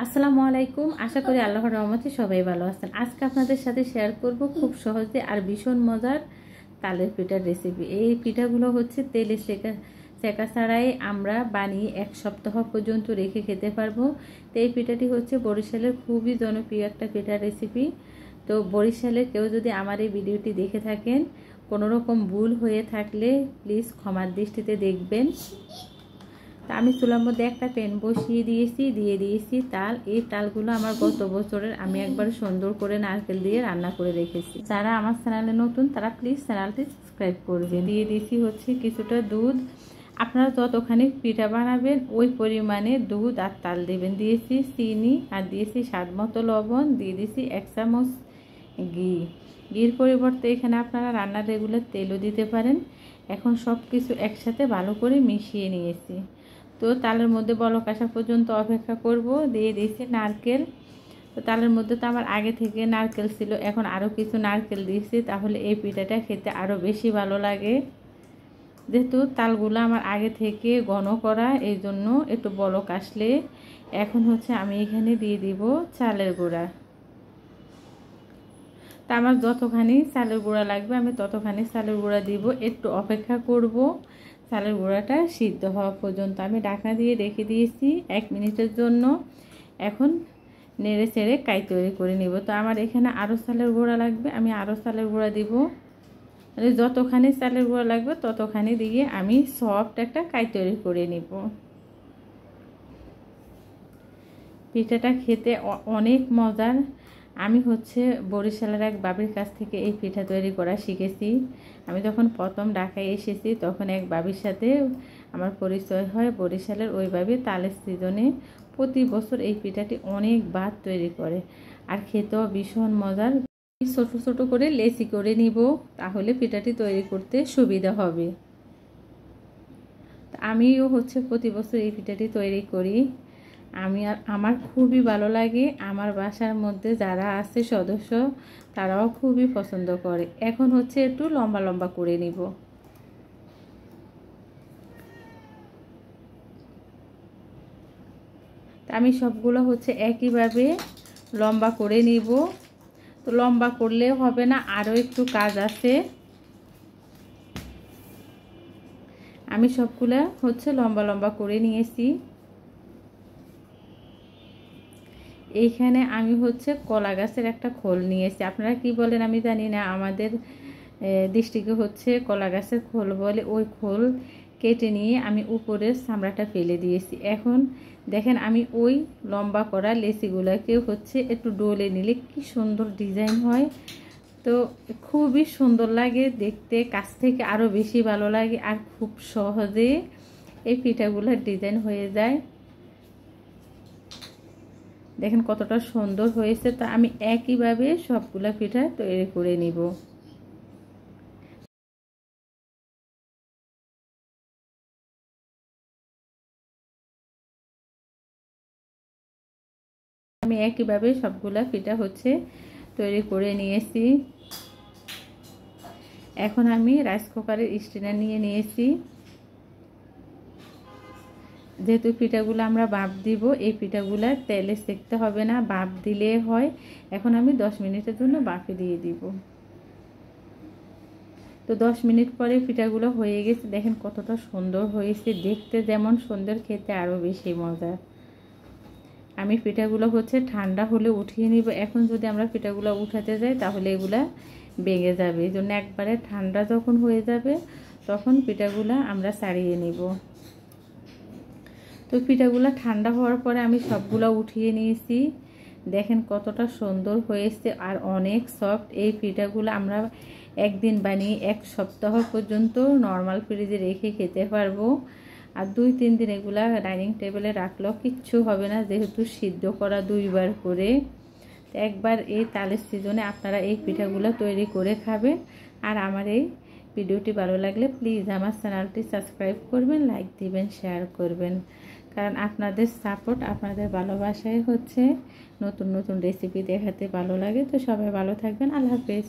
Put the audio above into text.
আসসালামু আলাইকুম। আশা করি আল্লাহর রহমতে সবাই ভালো আছেন। আজকে আপনাদের সাথে শেয়ার করব খুব সহজে আর ভীষণ মজার তালের পিঠার রেসিপি। এই পিঠাগুলো হচ্ছে তেলে সেকা ছাড়াই আমরা বানিয়ে এক সপ্তাহ পর্যন্ত রেখে খেতে পারবো। তো এই পিঠাটি হচ্ছে বরিশালের খুবই জনপ্রিয় একটা পিঠার রেসিপি। তো বরিশালের কেউ যদি আমার এই ভিডিওটি দেখে থাকেন, কোনো রকম ভুল হয়ে থাকলে প্লিজ ক্ষমার দৃষ্টিতে দেখবেন। আমি চুলার মধ্যে একটা প্যান বসিয়ে দিয়েছি তাল। এই তালগুলো আমার গত বছরের আমি একবার সুন্দর করে নারকেল দিয়ে রান্না করে রেখেছি। যারা আমার চ্যানেলে নতুন তারা প্লিজ চ্যানেলটি সাবস্ক্রাইব করবেন। দিয়ে দিয়েছি হচ্ছে কিছুটা দুধ। আপনারা যতখানি পিঠা বানাবেন ওই পরিমাণে দুধ আর তাল দেবেন। দিয়েছি চিনি আর দিয়েছি স্বাদ মতো লবণ, দিয়ে দিয়েছি 1 চামচ ঘি। ঘির পরিবর্তে এখানে আপনারা রান্নার রেগুলার তেলও দিতে পারেন। এখন সব কিছু একসাথে ভালো করে মিশিয়ে নিয়েছি। তো তালের মধ্যে বলক আসা পর্যন্ত অপেক্ষা করব। দিয়ে দিয়েছি নারকেল। তো তালের মধ্যে তো আমার আগে থেকে নারকেল ছিল, এখন আরও কিছু নারকেল দিয়েছি, তাহলে এই পিঠাটা খেতে আরও বেশি ভালো লাগে। যেহেতু তালগুলো আমার আগে থেকে ঘন করা, এই জন্য একটু বলক আসলে এখন হচ্ছে আমি এখানে দিয়ে দিব চালের গুঁড়া। তা আমার যতখানি চালের গুঁড়া লাগবে আমি ততখানি চালের গুঁড়া দিব। একটু অপেক্ষা করব চালের গুঁড়াটা সিদ্ধ হওয়া পর্যন্ত। আমি ঢাকনা দিয়ে রেখে দিয়েছি 1 মিনিটের জন্য। এখন নেড়ে চেড়ে কাই তৈরি করে নিব। তো আমার এখানে আরও চালের গুঁড়া লাগবে, আমি আরও চালের গুঁড়া দিব। মানে যতখানি চালের গুঁড়া লাগবে ততখানি দিয়ে আমি সফট একটা কাই তৈরি করে নিব। পিঠাটা খেতে অনেক মজার। আমি হচ্ছে বরিশালের এক বাবির কাছ থেকে এই পিঠা তৈরি করা শিখেছি। আমি যখন প্রথম ঢাকায় এসেছি তখন এক বাবির সাথে আমার পরিচয় হয়। বরিশালের ওই বাবি তালের সিজনে প্রতি বছর এই পিঠাটি অনেকবার তৈরি করে, আর খেতেও ভীষণ মজার। ছোট ছোট করে লেচি করে নিব, তাহলে পিঠাটি তৈরি করতে সুবিধা হবে। আমিও হচ্ছে প্রতি বছর এই পিঠাটি তৈরি করি। আমার খুবই ভালো লাগে। আমার বাসার মধ্যে যারা আছে সদস্য তারাও খুবই পছন্দ করে। এখন হচ্ছে একটু লম্বা লম্বা করে নিব। আমি সবগুলো হচ্ছে একইভাবে লম্বা করে নিব। তো লম্বা করলে হবে না, আরও একটু কাজ আছে। আমি সবগুলা হচ্ছে লম্বা লম্বা করে নিয়েছি। এইখানে আমি হচ্ছে কলা গাছের একটা খোল নিয়েছি। আপনারা কি বলেন আমি জানি না, আমাদের ডিস্ট্রিক্টে হচ্ছে কলা গাছের খোল বলে। ওই খোল কেটে নিয়ে আমি উপরের চামড়াটা ফেলে দিয়েছি। এখন দেখেন আমি ওই লম্বা করা লেচিগুলোকে হচ্ছে একটু ডলে নিলে কি সুন্দর ডিজাইন হয়। তো খুবই সুন্দর লাগে দেখতে, কাছ থেকে আরও বেশি ভালো লাগে, আর খুব সহজে এই পিঠাগুলোর ডিজাইন হয়ে যায়। দেখেন কতটা সুন্দর হয়েছে। তো আমি একইভাবে সবগুলা পিঠা তৈরি করে নিব। আমি একইভাবে সবগুলা পিঠা হচ্ছে তৈরি করে নিয়েছি। এখন আমি রাইস কুকারের স্ট্যান্ড নিয়ে নিয়েছি। যেহেতু পিঠাগুলো আমরা ভাপ দিব, এই পিঠাগুলো তেলে সেকতে হবে না, ভাপ দিলে হয়। এখন আমি 10 মিনিটের জন্য ভাপে দিয়ে দিব। তো 10 মিনিট পরে পিঠাগুলো হয়ে গেছে। দেখেন কতটা সুন্দর হয়েছে, দেখতে যেমন সুন্দর খেতে আরও বেশি মজা। আমি পিঠাগুলো হচ্ছে ঠান্ডা হলে উঠিয়ে নিব। এখন যদি আমরা পিঠাগুলো উঠাতে যাই তাহলে এগুলা ভেঙে যাবে, এই জন্য একবারে ঠান্ডা যখন হয়ে যাবে তখন পিঠাগুলো আমরা ছাড়িয়ে নিব। তো পিঠাগুলো ঠান্ডা হওয়ার পরে আমি সবগুলো উঠিয়ে নিয়েছি। দেখেন কতটা সুন্দর হয়েছে আর অনেক সফট। এই পিঠাগুলো আমরা একদিন বানিয়ে 1 সপ্তাহ পর্যন্ত নর্মাল ফ্রিজে রেখে খেতে পারবো। আর 2-3 দিন এগুলা ডাইনিং টেবিলে রাখলেও কিচ্ছু হবে না, যেহেতু সিদ্ধ করা 2বার করে। একবার এই তালের সিজনে আপনারা এই পিঠাগুলো তৈরি করে খাবেন। আর আমার এই ভিডিওটি ভালো লাগলে প্লিজ আমার চ্যানেলটি সাবস্ক্রাইব করবেন, লাইক দিবেন, শেয়ার করবেন। কারণ আপনাদের সাপোর্ট, আপনাদের ভালোবাসায় হচ্ছে নতুন নতুন রেসিপি দেখাতে ভালো লাগে। তো সবাই ভালো থাকবেন। আল্লাহ হাফেজ।